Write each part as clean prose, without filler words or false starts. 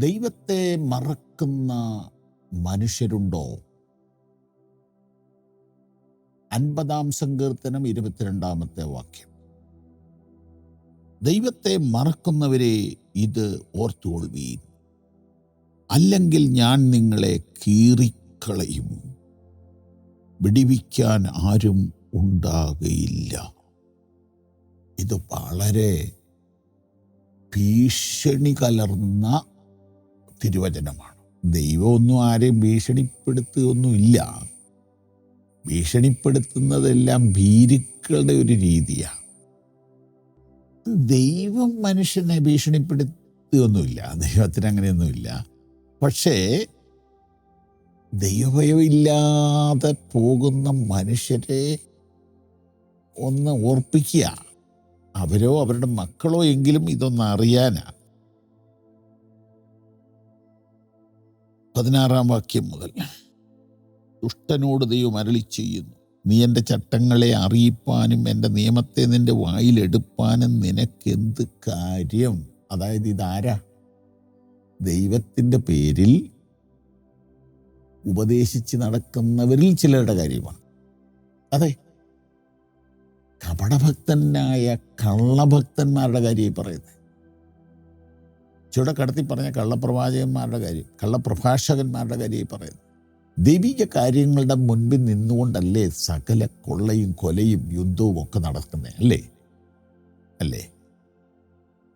ദൈവത്തെ മറക്കുന്ന മനുഷ്യരുണ്ടോ? 50-ാം സങ്കീർത്തനം 22-ാമത്തെ വാക്യം. ദൈവത്തെ മറക്കുന്നവരെ ഇത് ഓർത്തുകൊള്ളുവീൻ, അല്ലെങ്കിൽ ഞാൻ നിങ്ങളെ കീറിക്കളയും, വിടിവിക്കാൻ ആരും ഉണ്ടാകുകയില്ല. ഇത് വളരെ ഭീഷണി കലർന്ന തിരുവചനമാണ്. ദൈവമൊന്നും ആരെയും ഭീഷണിപ്പെടുത്തുകയൊന്നുമില്ല. ഭീഷണിപ്പെടുത്തുന്നതെല്ലാം ഭീരുക്കളുടെ ഒരു രീതിയാണ്. ദൈവം മനുഷ്യനെ ഭീഷണിപ്പെടുത്തുകയൊന്നുമില്ല. ദൈവത്തിന് അങ്ങനെയൊന്നുമില്ല. പക്ഷേ ദൈവഭയമില്ലാതെ പോകുന്ന മനുഷ്യരെ ഒന്ന് ഓർപ്പിക്കുക. അവരോ അവരുടെ മക്കളോ എങ്കിലും ഇതൊന്ന് അറിയാനാ. 16-ാം വാക്യം മുതൽ, ദുഷ്ടനോട് ദൈവം അരുളി ചെയ്യുന്നു, നീ എൻ്റെ ചട്ടങ്ങളെ അറിയിപ്പാനും എൻ്റെ നിയമത്തെ നിൻ്റെ വായിലെടുപ്പാനും നിനക്കെന്ത് കാര്യം? അതായത് ഇതാരാ? ദൈവത്തിൻ്റെ പേരിൽ ഉപദേശിച്ച് നടക്കുന്നവരിൽ ചിലരുടെ കാര്യമാണ്. അതെ, കപടഭക്തനായ കള്ളഭക്തന്മാരുടെ കാര്യമായി പറയുന്നത്. ചുവടെ കടത്തി പറഞ്ഞ കള്ളപ്രവാചകന്മാരുടെ കാര്യം, കള്ളപ്രഭാഷകന്മാരുടെ കാര്യമായി പറയുന്നത്. ദൈവിക കാര്യങ്ങളുടെ മുൻപിൽ നിന്നുകൊണ്ടല്ലേ സകല കൊള്ളയും കൊലയും യുദ്ധവും ഒക്കെ നടക്കുന്നത്? അല്ലേ?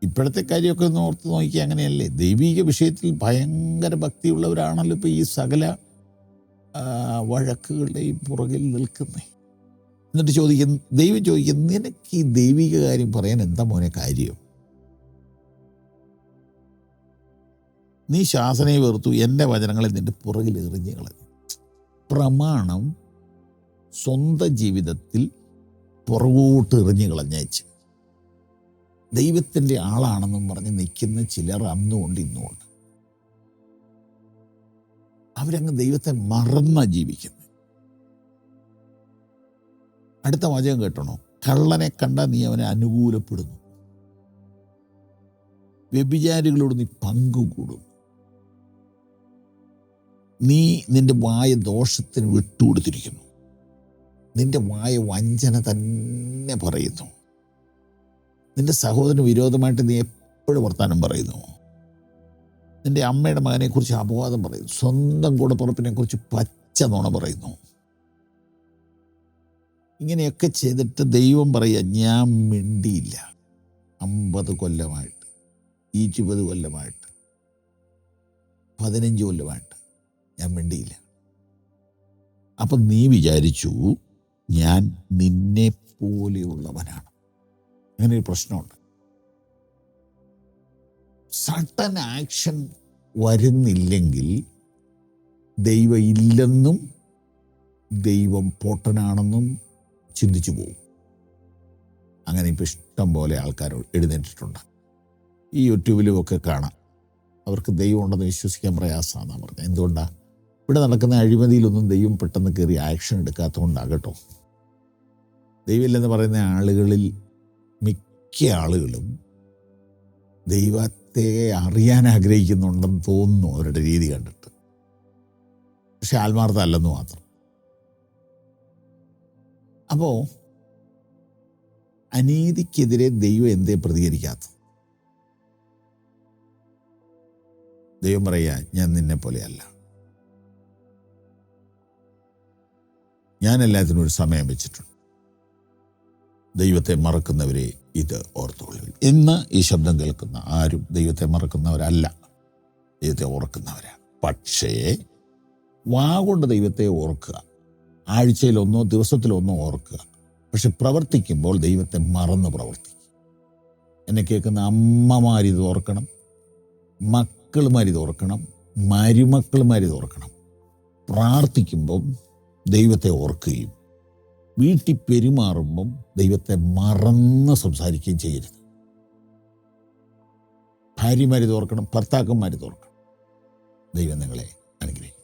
ഇപ്പോഴത്തെ കാര്യമൊക്കെ ഒന്ന് ഓർത്ത് നോക്കി. അങ്ങനെയല്ലേ? ദൈവിക വിഷയത്തിൽ ഭയങ്കര ഭക്തിയുള്ളവരാണല്ലോ ഇപ്പോൾ ഈ സകല വഴക്കുകളുടെയും പുറകിൽ നിൽക്കുന്നത്. എന്നിട്ട് ദൈവം ചോദിക്കും, നിനക്ക് ഈ ദൈവിക കാര്യം പറയാൻ എന്താ മോനെ കാര്യം? നീ ശാസനയെ വെറുത്തു, എൻ്റെ വചനങ്ങളെ നിൻ്റെ പുറകിൽ എറിഞ്ഞ് കളഞ്ഞു. പ്രമാണം സ്വന്തം ജീവിതത്തിൽ പുറകോട്ട് എറിഞ്ഞു കളഞ്ഞേച്ച് ദൈവത്തിൻ്റെ ആളാണെന്നും പറഞ്ഞ് നിൽക്കുന്ന ചിലർ അന്നുകൊണ്ട് ഇന്നുകൊണ്ട് അവരങ്ങ് ദൈവത്തെ മറന്ന ജീവിക്കുന്നത്. അടുത്ത വാചകം കേട്ടണോ? കള്ളനെ കണ്ടാൽ നീ അവനെ അനുകൂലപ്പെടുന്നു, വ്യഭിചാരികളോട് നീ പങ്കുകൂടുന്നു, നീ നിന്റെ വായ ദോഷത്തിന് വിട്ടുകൊടുത്തിരിക്കുന്നു, നിന്റെ വായ വഞ്ചന തന്നെ പറയുന്നു, നിന്റെ സഹോദരന് വിരോധമായിട്ട് നീ എപ്പോഴും വർത്താനം പറയുന്നു, നിന്റെ അമ്മയുടെ മകനെക്കുറിച്ച് അപവാദം പറയുന്നു, സ്വന്തം കൂടപ്പുറപ്പിനെക്കുറിച്ച് പച്ച നുണ പറയുന്നു. ഇങ്ങനെയൊക്കെ ചെയ്തിട്ട് ദൈവം പറയുക, ഞാൻ മിണ്ടിയില്ല. 50 കൊല്ലമായിട്ട്, 20 കൊല്ലമായിട്ട്, 15 കൊല്ലമായിട്ട് ഞാൻ മിണ്ടിയില്ല. അപ്പം നീ വിചാരിച്ചു ഞാൻ നിന്നെ പോലെയുള്ളവനാണ്. അങ്ങനെ ഒരു പ്രശ്നമുണ്ട്. സഡൻ ആക്ഷൻ വരുന്നില്ലെങ്കിൽ ദൈവം ഇല്ലെന്നും ദൈവം പൊട്ടനാണെന്നും ചിന്തിച്ചു പോകും. അങ്ങനെ ഇപ്പം ഇഷ്ടം പോലെ ആൾക്കാർ എഴുന്നേറ്റിട്ടുണ്ട്. ഈ യൂട്യൂബിലുമൊക്കെ കാണാം. അവർക്ക് ദൈവം ഉണ്ടെന്ന് വിശ്വസിക്കാൻ പ്രയാസമാണെന്നാണ് പറഞ്ഞത്. എന്തുകൊണ്ടാണ്? ഇവിടെ നടക്കുന്ന അഴിമതിയിലൊന്നും ദൈവം പെട്ടെന്ന് കയറി ആക്ഷൻ എടുക്കാത്തതുകൊണ്ടാകട്ടോ. ദൈവമില്ലെന്ന് പറയുന്ന ആളുകളിൽ മിക്ക ആളുകളും ദൈവത്തെ അറിയാൻ ആഗ്രഹിക്കുന്നുണ്ടെന്ന് തോന്നുന്നു അവരുടെ രീതി കണ്ടിട്ട്. പക്ഷെ ആത്മാർത്ഥ അല്ലെന്ന് മാത്രം. അപ്പോൾ അനീതിക്കെതിരെ ദൈവം എന്തേ പ്രതികരിക്കാത്തത്? ദൈവം പറയുക, ഞാൻ നിന്നെ പോലെയല്ല, ഞാൻ എല്ലാത്തിനും ഒരു സമയം വെച്ചിട്ടുണ്ട്. ദൈവത്തെ മറക്കുന്നവരെ ഇത് ഓർത്തുകൊള്ളുവിൻ. ഇന്ന് ഈ ശബ്ദം കേൾക്കുന്ന ആരും ദൈവത്തെ മറക്കുന്നവരല്ല, ദൈവത്തെ ഓർക്കുന്നവരാണ്. പക്ഷേ വാ കൊണ്ട് ദൈവത്തെ ഓർക്കുക, ആഴ്ചയിലൊന്നോ ദിവസത്തിലൊന്നോ ഓർക്കുക. പക്ഷെ പ്രവർത്തിക്കുമ്പോൾ ദൈവത്തെ മറന്ന് പ്രവർത്തിക്കും. എന്നെ കേൾക്കുന്ന അമ്മമാരിത് ഓർക്കണം, മക്കളുമാരിത് ഓർക്കണം, മരുമക്കളുമാരിത് ഓർക്കണം. പ്രാർത്ഥിക്കുമ്പം ദൈവത്തെ ഓർക്കുകയും വീട്ടിൽ പെരുമാറുമ്പം ദൈവത്തെ മറന്ന് സംസാരിക്കുകയും ചെയ്യരുത്. ഭാര്യമാരിത് ഓർക്കണം, ഭർത്താക്കന്മാരിത് ഓർക്കണം. ദൈവം നിങ്ങളെ അനുഗ്രഹിക്കും.